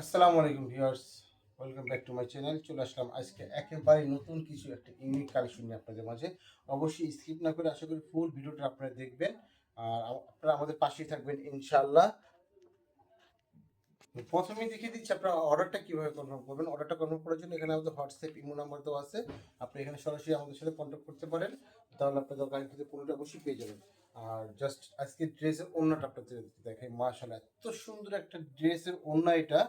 আসসালামু আলাইকুম viewers, welcome back to my channel. চলে আসলাম আজকে একেবারে নতুন কিছু একটা ইউনিক কালেকশন নিয়ে আপনাদের মাঝে। অবশ্যই স্কিপ না করে আশা করি ফুল ভিডিওটা আপনারা দেখবেন আর আপনারা আমাদের পাশেই থাকবেন ইনশাআল্লাহ। প্রথমেই দেখিয়ে দিচ্ছি আপনারা অর্ডারটা কিভাবে কনফার্ম করবেন। অর্ডারটা কনফার্ম করার জন্য এখানে আমাদের হোয়াটসঅ্যাপ ইমো নাম্বার দেওয়া আছে, আপনি এখানে সরাসরি আমাদের সাথে কন্ট্যাক্ট করতে পারেন, তাহলে আপনাদের গাড়ি থেকে পুরোটা অবশ্যই পেয়ে যাবেন। আর জাস্ট আজকে ড্রেসের ওড়নাটা আপনাদের দেখেন, মাশাআল্লাহ এত সুন্দর একটা ড্রেসের ওড়না, এটা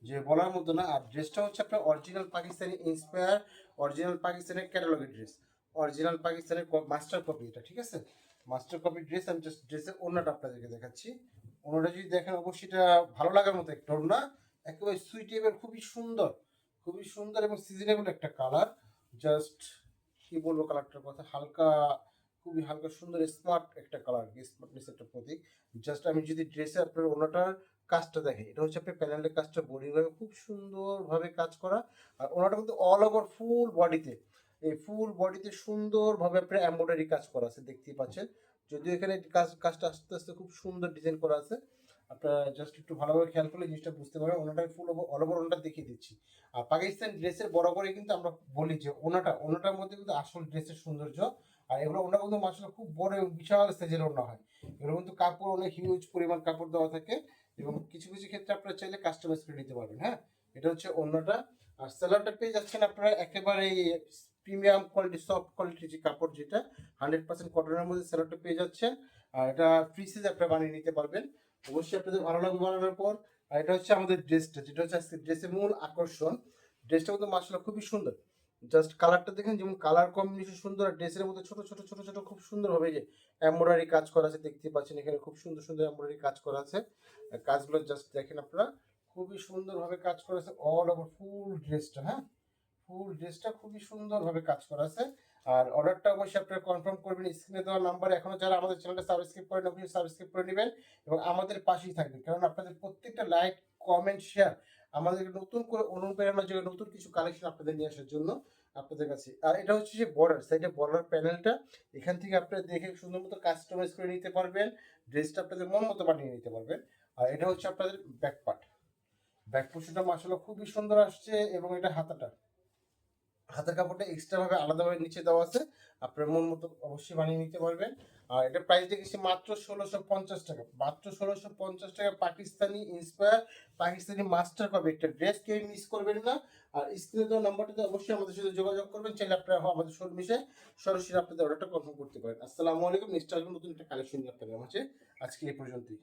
যে বলার মতো না। আর ড্রেসটা হচ্ছে আপনার অরিজিনাল পাকিস্তানি ইন্সপায়ার, অরিজিনাল পাকিস্তানের ক্যাটালগের ড্রেস, অরিজিনাল পাকিস্তানের মাস্টার কপি এটা, ঠিক আছে? Master copy dress. আমি জাস্ট ড্রেসের ওড়নাটা আপনাদেরকে দেখাচ্ছি। ওনারা যদি দেখেন অবশ্যই এটা ভালো লাগার মতো একটা ওড়না, একেবারে সুইটেবল, খুবই সুন্দর, খুবই সুন্দর এবং সিজনেবল একটা কালার। জাস্ট কি বলবো কালারটার কথা, হালকা, খুবই হালকা সুন্দর স্মার্ট একটা কালার, স্মার্টনেস একটা প্রতীক। জাস্ট আমি যদি ড্রেসে আপনার ওনাটার কাজটা দেখে, এটা হচ্ছে আপনার প্যানেলের কাজটা বোরিংভাবে খুব সুন্দরভাবে কাজ করা। আর ওনাটা কিন্তু অল ওভার ফুল বডিতে, এই ফুল বডিতে সুন্দরভাবে আপনার এমব্রয়ডারি কাজ করা আছে, দেখতেই পাচ্ছেন। যদিও এখানে কাজটা আস্তে আস্তে খুব সুন্দর ডিজাইন করা আছে, আপনারা জাস্ট একটু ভালোভাবে খেয়াল করলে জিনিসটা বুঝতে পারবেন। ওনাটা ফুল অল ওভার ওনাটা দেখিয়ে দিচ্ছি। আর পাকিস্তান ড্রেসের বরাবরই কিন্তু আমরা বলি যে ওনাটার মধ্যে কিন্তু আসল ড্রেসের সৌন্দর্য। আর এগুলো ওনা কিন্তু মাসাল্লাহ খুব বড় এবং বিশাল সাইজের ওনা হয়। এগুলো কিন্তু কাপড় অনেক হিউজ পরিমাণ কাপড় দেওয়া থাকে, এবং কিছু কিছু ক্ষেত্রে আপনারা চাইলে কাস্টমাইজ করে নিতে পারবেন। হ্যাঁ, এটা হচ্ছে ওনাটা। আর সেলারটা পেয়ে যাচ্ছেন আপনারা একেবারে প্রিমিয়াম কোয়ালিটি, সফট কোয়ালিটির যে কাপড়, যেটা 100% কটনের মধ্যে সেলারটা পেয়ে যাচ্ছেন। আর এটা ফ্রি সাইজ আপনারা বানিয়ে নিতে পারবেন, অবশ্যই আপনাদের ভালো লাগবে বানানোর পর। আর এটা হচ্ছে আমাদের ড্রেসটা, যেটা হচ্ছে আজকে ড্রেসের মূল আকর্ষণ। ড্রেসটা কিন্তু মাশাআল্লাহ খুবই সুন্দর। জাস্ট কালারটা দেখেন, যেমন কালার কম্বিনেশন সুন্দর, আর ড্রেসের মধ্যে ছোট ছোট ছোট ছোট খুব সুন্দর ভাবে যে এমব্রয়ডারি কাজ করা আছে, দেখতে পাচ্ছেন এখানে খুব সুন্দর সুন্দর এমব্রয়ডারি কাজ করা আছে। আর কাজগুলো জাস্ট দেখেন আপনারা, খুবই সুন্দরভাবে কাজ করা আছে অল ওভার ফুল ড্রেসটা। হ্যাঁ, ফুল ড্রেসটা খুবই সুন্দরভাবে কাজ করা আছে। আর অর্ডারটা অবশ্যই আপনারা কনফার্ম করবেন স্ক্রিনে দেওয়া নাম্বারে। এখনো যারা আমাদের চ্যানেলটা সাবস্ক্রাইব করেন অবশ্যই সাবস্ক্রাইব করে নেবেন এবং আমাদের পাশেই থাকবেন, কারণ আপনাদের প্রত্যেকটা লাইক, কমেন্ট, শেয়ার আমাদেরকে নতুন করে অনুপ্রেরণা যোগায় নতুন কিছু কালেকশন আপনাদের নিয়ে আসার জন্য আপনাদের কাছে। আর এটা হচ্ছে যে বর্ডার সাইডে বর্ডার প্যানেলটা, এখান থেকে আপনারা দেখে সুন্দর মতো কাস্টমাইজ করে নিতে পারবেন, ড্রেসটা আপনাদের মন মতো বানিয়ে নিতে পারবেন। আর এটা হচ্ছে আপনাদের ব্যাক পার্ট, ব্যাক পোর্শনটা মাসাল্লাহ খুবই সুন্দর আসছে, এবং এটা হাতাটা, হাতের কাপড়টা এক্সট্রা ভাবে আলাদাভাবে নিচে দেওয়া আছে, আপনার মন মতো অবশ্যই বানিয়ে নিতে পারবেন। আর এটা প্রাইস দেখেছি মাত্র 1650 টাকা, মাত্র 1650 টাকা। Pakistani inspire, Pakistani master copy একটা ড্রেস, কেউ মিস করবেন না। আর স্ক্রিনে দেওয়া নাম্বারটাতে অবশ্যই আমাদের সাথে যোগাযোগ করবেন, চাইলে আপনারা আমাদের শোরুমে এসে সরাসরি আপনাদের অর্ডারটা কনফার্ম করতে পারেন। আসসালামু আলাইকুম, নেক্সট আসবেন নতুন একটা কালেকশন নিয়ে আপনাদের মাঝে। আজকে এই পর্যন্তই।